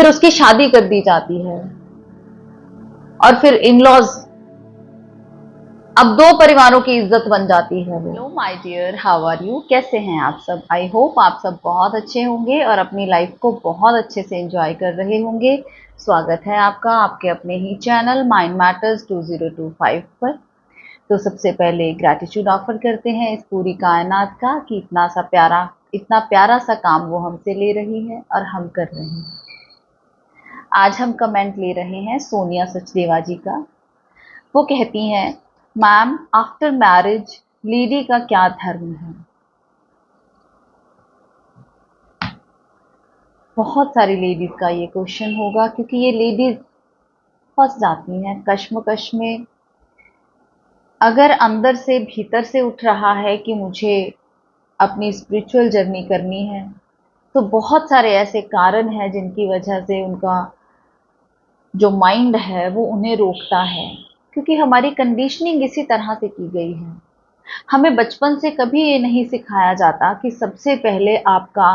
फिर उसकी शादी कर दी जाती है और फिर इन लॉज, अब दो परिवारों की इज्जत बन जाती है वो। Hello my dear, how are you? कैसे हैं आप सब? आई होप आप सब बहुत अच्छे होंगे और अपनी लाइफ को बहुत अच्छे से एंजॉय कर रहे होंगे। स्वागत है आपका आपके अपने ही चैनल माइंड मैटर्स 2025 पर। तो सबसे पहले ग्रैटिट्यूड ऑफर करते हैं इस पूरी कायनात का कि इतना प्यारा सा काम वो हमसे ले रही है और हम कर रहे हैं। आज हम कमेंट ले रहे हैं सोनिया सचदेवा जी का। वो कहती हैं, मैम आफ्टर मैरिज लेडी का क्या धर्म है? बहुत सारी लेडीज का ये क्वेश्चन होगा, क्योंकि ये लेडीज फंस जाती हैं कश्मकश में। अगर अंदर से भीतर से उठ रहा है कि मुझे अपनी स्पिरिचुअल जर्नी करनी है, तो बहुत सारे ऐसे कारण हैं जिनकी वजह से उनका जो माइंड है वो उन्हें रोकता है, क्योंकि हमारी कंडीशनिंग इसी तरह से की गई है। हमें बचपन से कभी ये नहीं सिखाया जाता कि सबसे पहले आपका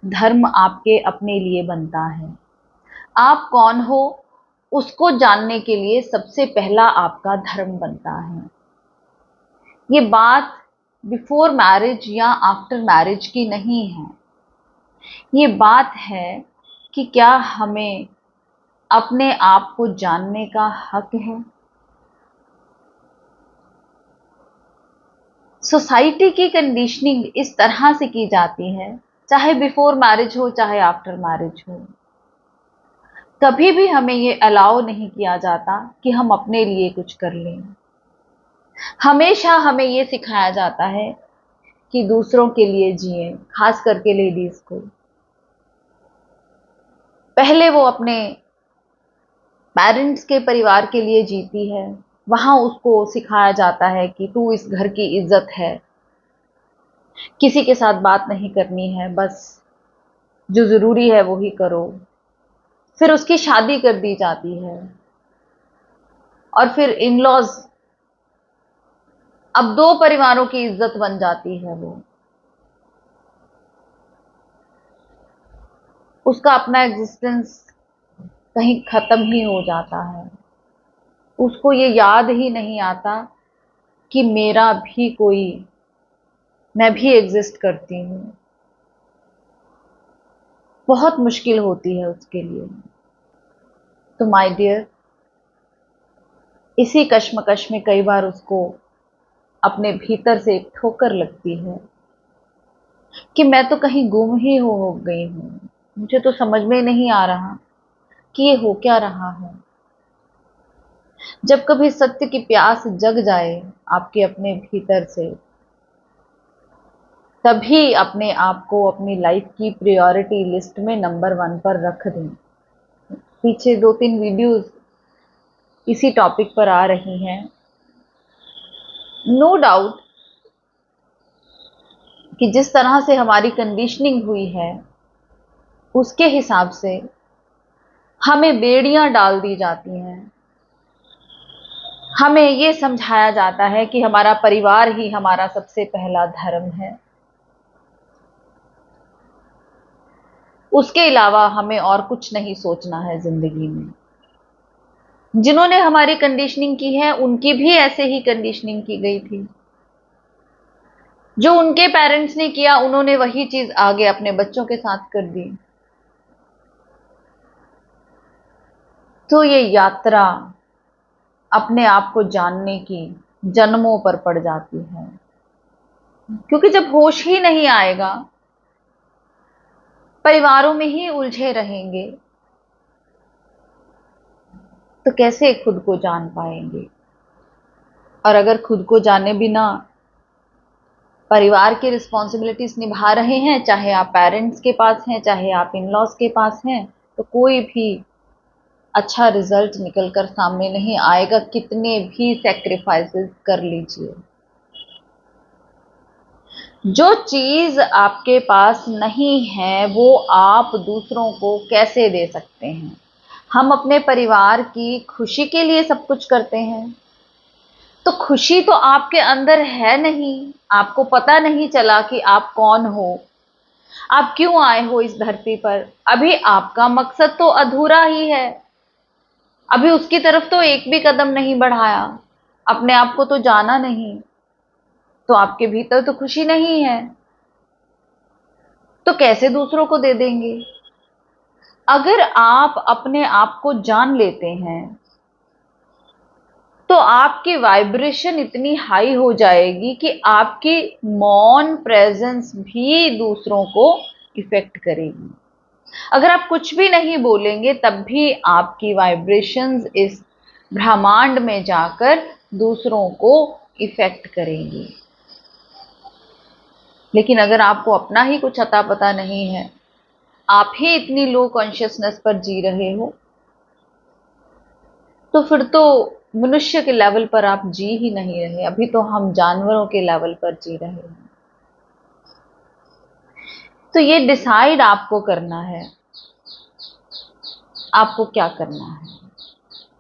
धर्म आपके अपने लिए बनता है। आप कौन हो उसको जानने के लिए सबसे पहला आपका धर्म बनता है। ये बात बिफोर मैरिज या आफ्टर मैरिज की नहीं है। ये बात है कि क्या हमें अपने आप को जानने का हक है। सोसाइटी की कंडीशनिंग इस तरह से की जाती है, चाहे बिफोर मैरिज हो चाहे आफ्टर मैरिज हो। कभी भी हमें ये अलाउ नहीं किया जाता कि हम अपने लिए कुछ कर लें। हमेशा हमें ये सिखाया जाता है कि दूसरों के लिए जिए, खास करके लेडीज को। पहले वो अपने पेरेंट्स के परिवार के लिए जीती है, वहां उसको सिखाया जाता है कि तू इस घर की इज्जत है, किसी के साथ बात नहीं करनी है, बस जो जरूरी है वो ही करो। फिर उसकी शादी कर दी जाती है और फिर इन लॉज, अब दो परिवारों की इज्जत बन जाती है वो। उसका अपना एग्जिस्टेंस कहीं खत्म ही हो जाता है। उसको ये याद ही नहीं आता कि मेरा भी कोई, मैं भी एग्जिस्ट करती हूँ। बहुत मुश्किल होती है उसके लिए। तो माय डियर, इसी कश्मकश में कई बार उसको अपने भीतर से एक ठोकर लगती है कि मैं तो कहीं गुम ही हो गई हूं। मुझे तो समझ में नहीं आ रहा कि ये हो क्या रहा है। जब कभी सत्य की प्यास जग जाए आपके अपने भीतर से, तभी अपने आप को अपनी लाइफ की प्रायोरिटी लिस्ट में नंबर 1 पर रख दें। पीछे 2-3 वीडियोस इसी टॉपिक पर आ रही हैं। नो डाउट कि जिस तरह से हमारी कंडीशनिंग हुई है उसके हिसाब से हमें बेड़ियां डाल दी जाती हैं। हमें ये समझाया जाता है कि हमारा परिवार ही हमारा सबसे पहला धर्म है, उसके अलावा हमें और कुछ नहीं सोचना है जिंदगी में। जिन्होंने हमारी कंडीशनिंग की है उनकी भी ऐसे ही कंडीशनिंग की गई थी। जो उनके पेरेंट्स ने किया उन्होंने वही चीज आगे अपने बच्चों के साथ कर दी। तो ये यात्रा अपने आप को जानने की जन्मों पर पड़ जाती है, क्योंकि जब होश ही नहीं आएगा, परिवारों में ही उलझे रहेंगे, तो कैसे खुद को जान पाएंगे। और अगर खुद को जाने बिना परिवार की रिस्पॉन्सिबिलिटीज निभा रहे हैं, चाहे आप पेरेंट्स के पास हैं चाहे आप इन लॉज के पास हैं, तो कोई भी अच्छा रिजल्ट निकलकर सामने नहीं आएगा, कितने भी सैक्रिफाइसेस कर लीजिए। जो चीज आपके पास नहीं है वो आप दूसरों को कैसे दे सकते हैं। हम अपने परिवार की खुशी के लिए सब कुछ करते हैं, तो खुशी तो आपके अंदर है नहीं, आपको पता नहीं चला कि आप कौन हो। आप क्यों आए हो इस धरती पर? अभी आपका मकसद तो अधूरा ही है, अभी उसकी तरफ तो एक भी कदम नहीं बढ़ाया, अपने आप को तो जाना नहीं, तो आपके भीतर तो खुशी नहीं है, तो कैसे दूसरों को दे देंगे? अगर आप अपने आप को जान लेते हैं तो आपकी वाइब्रेशन इतनी हाई हो जाएगी कि आपकी मौन प्रेजेंस भी दूसरों को इफेक्ट करेगी। अगर आप कुछ भी नहीं बोलेंगे तब भी आपकी वाइब्रेशंस इस ब्रह्मांड में जाकर दूसरों को इफेक्ट करेंगी। लेकिन अगर आपको अपना ही कुछ अता पता नहीं है, आप ही इतनी लो कॉन्शियसनेस पर जी रहे हो, तो फिर तो मनुष्य के लेवल पर आप जी ही नहीं रहे, अभी तो हम जानवरों के लेवल पर जी रहे हैं। तो ये डिसाइड आपको करना है, आपको क्या करना है,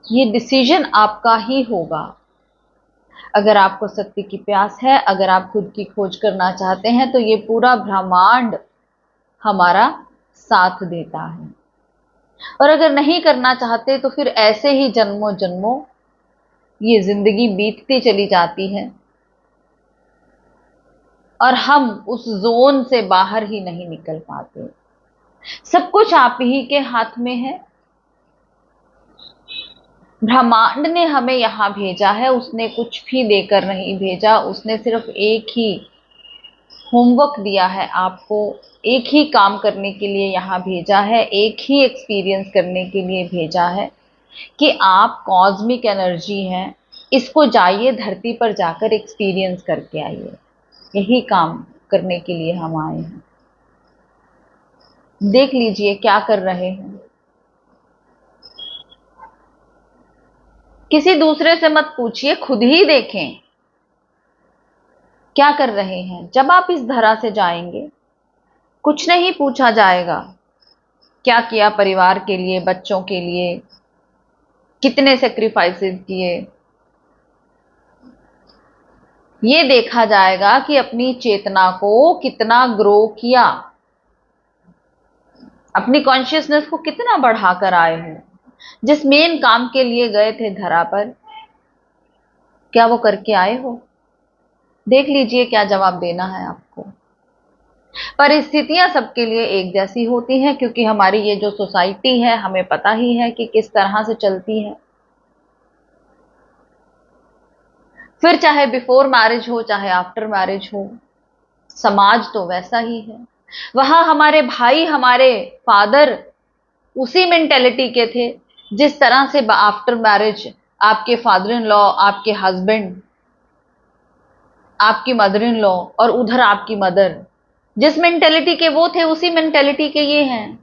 ये डिसीजन आपका ही होगा। अगर आपको सत्य की प्यास है, अगर आप खुद की खोज करना चाहते हैं, तो ये पूरा ब्रह्मांड हमारा साथ देता है। और अगर नहीं करना चाहते तो फिर ऐसे ही जन्मों जन्मों ये जिंदगी बीतती चली जाती है और हम उस जोन से बाहर ही नहीं निकल पाते। सब कुछ आप ही के हाथ में है। ब्रह्मांड ने हमें यहां भेजा है, उसने कुछ भी देकर नहीं भेजा, उसने सिर्फ एक ही होमवर्क दिया है आपको, एक ही काम करने के लिए यहां भेजा है, एक ही एक्सपीरियंस करने के लिए भेजा है कि आप कॉस्मिक एनर्जी हैं, इसको जाइए धरती पर जाकर एक्सपीरियंस करके आइए। यही काम करने के लिए हम आए हैं। देख लीजिए क्या कर रहे हैं। किसी दूसरे से मत पूछिए, खुद ही देखें क्या कर रहे हैं। जब आप इस धरा से जाएंगे, कुछ नहीं पूछा जाएगा क्या किया परिवार के लिए, बच्चों के लिए, कितने सेक्रीफाइसेस किए। ये देखा जाएगा कि अपनी चेतना को कितना ग्रो किया, अपनी कॉन्शियसनेस को कितना बढ़ाकर आए हो। जिस मेन काम के लिए गए थे धरा पर, क्या वो करके आए हो? देख लीजिए क्या जवाब देना है आपको। परिस्थितियां सबके लिए एक जैसी होती हैं, क्योंकि हमारी ये जो सोसाइटी है हमें पता ही है कि किस तरह से चलती है। फिर चाहे बिफोर मैरिज हो चाहे आफ्टर मैरिज हो, समाज तो वैसा ही है। वहां हमारे भाई, हमारे फादर उसी मेंटेलिटी के थे जिस तरह से आफ्टर मैरिज आपके फादर इन लॉ, आपके हस्बैंड, आपकी मदर इन लॉ और उधर आपकी मदर जिस मेंटेलिटी के वो थे, उसी मेंटेलिटी के ये हैं।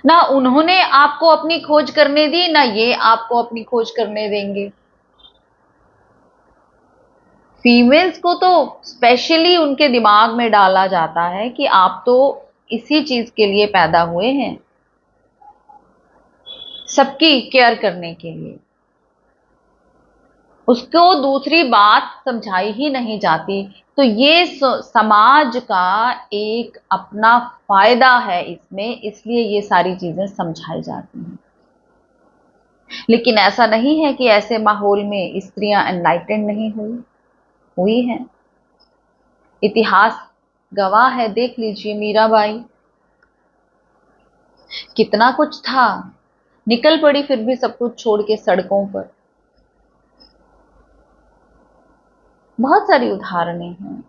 ना उन्होंने आपको अपनी खोज करने दी, ना ये आपको अपनी खोज करने देंगे। फीमेल्स को तो स्पेशली उनके दिमाग में डाला जाता है कि आप तो इसी चीज के लिए पैदा हुए हैं, सबकी केयर करने के लिए। उसको दूसरी बात समझाई ही नहीं जाती। तो ये समाज का एक अपना फायदा है इसमें, इसलिए ये सारी चीजें समझाई जाती हैं। लेकिन ऐसा नहीं है कि ऐसे माहौल में स्त्रियां एनलाइटेंड नहीं हुई हैं। इतिहास गवाह है, देख लीजिए मीराबाई, कितना कुछ था, निकल पड़ी फिर भी सब कुछ छोड़ के सड़कों पर। बहुत सारी उदाहरणें हैं।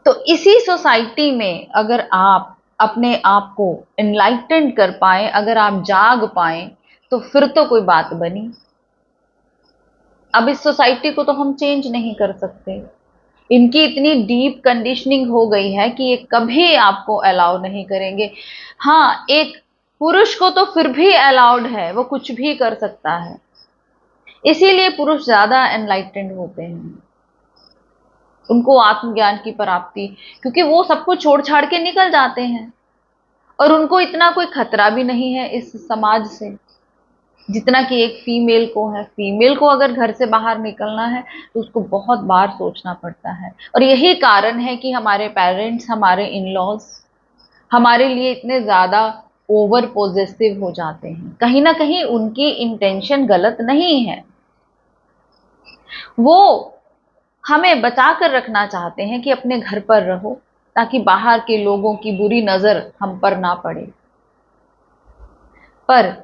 तो इसी सोसाइटी में अगर आप अपने आप को एनलाइटेंड कर पाए, अगर आप जाग पाए, तो फिर तो कोई बात बनी। अब इस सोसाइटी को तो हम चेंज नहीं कर सकते। इनकी इतनी डीप कंडीशनिंग हो गई है कि ये कभी आपको अलाउ नहीं करेंगे। हाँ, एक पुरुष को तो फिर भी अलाउड है, वो कुछ भी कर सकता है। इसीलिए पुरुष ज्यादा एनलाइटेंड होते हैं, उनको आत्मज्ञान की प्राप्ति, क्योंकि वो सब कुछ छोड़ छाड़ के निकल जाते हैं और उनको इतना कोई खतरा भी नहीं है इस समाज से। जितना कि एक फीमेल को है। फीमेल को अगर घर से बाहर निकलना है तो उसको बहुत बार सोचना पड़ता है, और यही कारण है कि हमारे पेरेंट्स, हमारे इन लॉज हमारे लिए इतने ज्यादा ओवर पॉजेसिव हो जाते हैं। कहीं ना कहीं उनकी इंटेंशन गलत नहीं है, वो हमें बचा कर रखना चाहते हैं कि अपने घर पर रहो, ताकि बाहर के लोगों की बुरी नजर हम पर ना पड़े। पर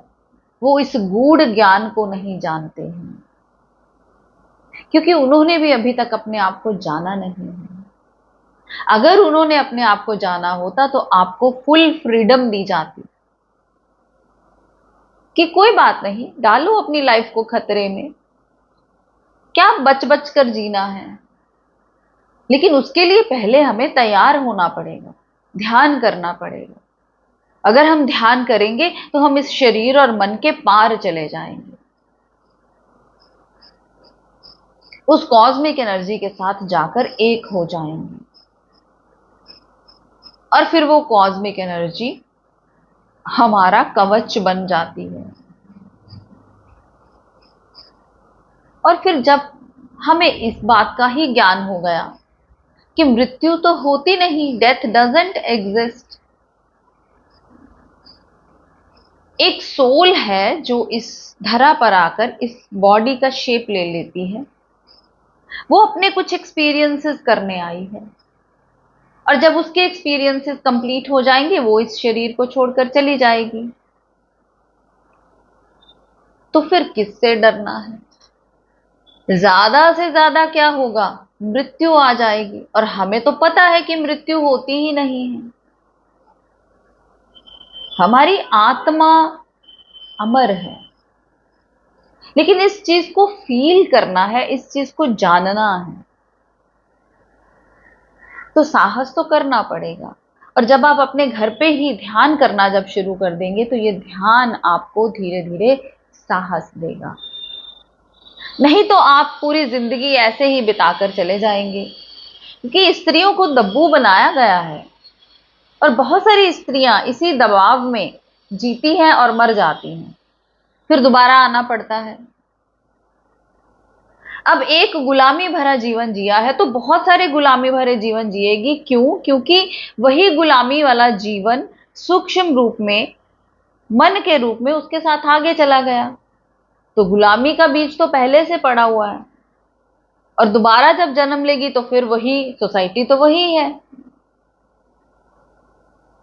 वो इस गूढ़ ज्ञान को नहीं जानते हैं, क्योंकि उन्होंने भी अभी तक अपने आप को जाना नहीं है। अगर उन्होंने अपने आप को जाना होता तो आपको फुल फ्रीडम दी जाती कि कोई बात नहीं, डालो अपनी लाइफ को खतरे में, क्या बच बच कर जीना है। लेकिन उसके लिए पहले हमें तैयार होना पड़ेगा, ध्यान करना पड़ेगा। अगर हम ध्यान करेंगे तो हम इस शरीर और मन के पार चले जाएंगे, उस कॉस्मिक एनर्जी के साथ जाकर एक हो जाएंगे, और फिर वो कॉस्मिक एनर्जी हमारा कवच बन जाती है। और फिर जब हमें इस बात का ही ज्ञान हो गया कि मृत्यु तो होती नहीं, डेथ डजंट एग्जिस्ट, एक सोल है जो इस धरा पर आकर इस बॉडी का शेप ले लेती है, वो अपने कुछ एक्सपीरियंसेस करने आई है, और जब उसके एक्सपीरियंसेस कंप्लीट हो जाएंगे वो इस शरीर को छोड़कर चली जाएगी। तो फिर किससे डरना है? ज्यादा से ज्यादा क्या होगा, मृत्यु आ जाएगी, और हमें तो पता है कि मृत्यु होती ही नहीं है। हमारी आत्मा अमर है, लेकिन इस चीज को फील करना है, इस चीज को जानना है, तो साहस तो करना पड़ेगा। और जब आप अपने घर पे ही ध्यान करना जब शुरू कर देंगे तो ये ध्यान आपको धीरे धीरे साहस देगा। नहीं तो आप पूरी जिंदगी ऐसे ही बिताकर चले जाएंगे, क्योंकि स्त्रियों को दब्बू बनाया गया है, और बहुत सारी स्त्रियां इसी दबाव में जीती हैं और मर जाती हैं, फिर दोबारा आना पड़ता है। अब एक गुलामी भरा जीवन जिया है तो बहुत सारे गुलामी भरे जीवन जिएगी। क्यों? क्योंकि वही गुलामी वाला जीवन सूक्ष्म रूप में, मन के रूप में उसके साथ आगे चला गया, तो गुलामी का बीज तो पहले से पड़ा हुआ है, और दोबारा जब जन्म लेगी तो फिर वही सोसाइटी तो वही है।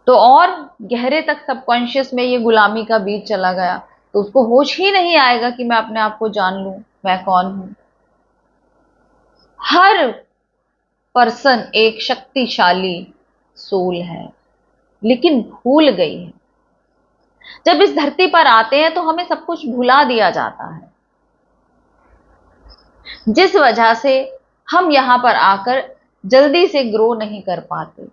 तो और गहरे तक सबकॉन्शियस में ये गुलामी का बीज चला गया, तो उसको होश ही नहीं आएगा कि मैं अपने आप को जान लूं, मैं कौन हूं। हर पर्सन एक शक्तिशाली सोल है, लेकिन भूल गई है। जब इस धरती पर आते हैं तो हमें सब कुछ भुला दिया जाता है, जिस वजह से हम यहां पर आकर जल्दी से ग्रो नहीं कर पाते।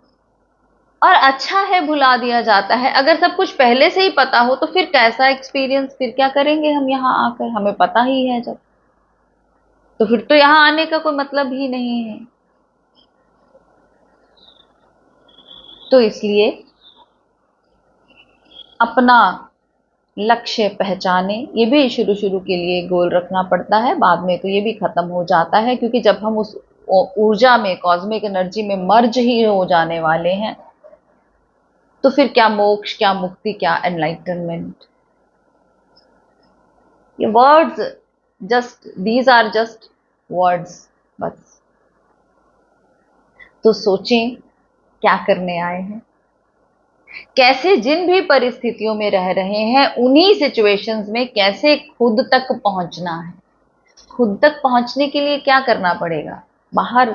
और अच्छा है भुला दिया जाता है, अगर सब कुछ पहले से ही पता हो तो फिर कैसा एक्सपीरियंस, फिर क्या करेंगे हम यहां आकर, हमें पता ही है जब, तो फिर तो यहां आने का कोई मतलब ही नहीं है। तो इसलिए अपना लक्ष्य पहचाने, ये भी शुरू शुरू के लिए गोल रखना पड़ता है, बाद में तो ये भी खत्म हो जाता है, क्योंकि जब हम उस ऊर्जा में, कॉस्मिक एनर्जी में मर्ज ही हो जाने वाले हैं, तो फिर क्या मोक्ष, क्या मुक्ति, क्या एनलाइटनमेंट। ये words just, these are just words बस। तो सोचें क्या करने आए हैं, कैसे जिन भी परिस्थितियों में रह रहे हैं उन्हीं सिचुएशंस में कैसे खुद तक पहुंचना है। खुद तक पहुंचने के लिए क्या करना पड़ेगा? बाहर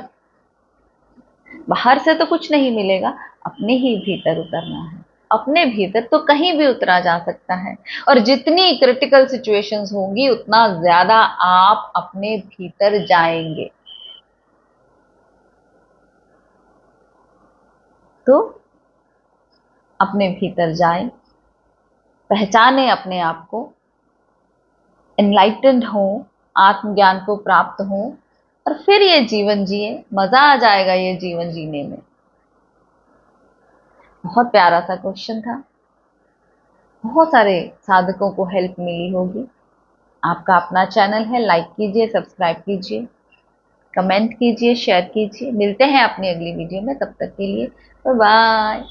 बाहर से तो कुछ नहीं मिलेगा, अपने ही भीतर उतरना है। अपने भीतर तो कहीं भी उतरा जा सकता है, और जितनी क्रिटिकल सिचुएशंस होंगी उतना ज्यादा आप अपने भीतर जाएंगे। तो अपने भीतर जाएं, पहचाने अपने आप को, एनलाइटेंड हो, आत्मज्ञान को प्राप्त हो, और फिर ये जीवन जिए। मजा आ जाएगा ये जीवन जीने में। बहुत प्यारा सा क्वेश्चन था, बहुत सारे साधकों को हेल्प मिली होगी। आपका अपना चैनल है, लाइक कीजिए, सब्सक्राइब कीजिए, कमेंट कीजिए, शेयर कीजिए। मिलते हैं अपनी अगली वीडियो में, तब तक के लिए बाय बाय।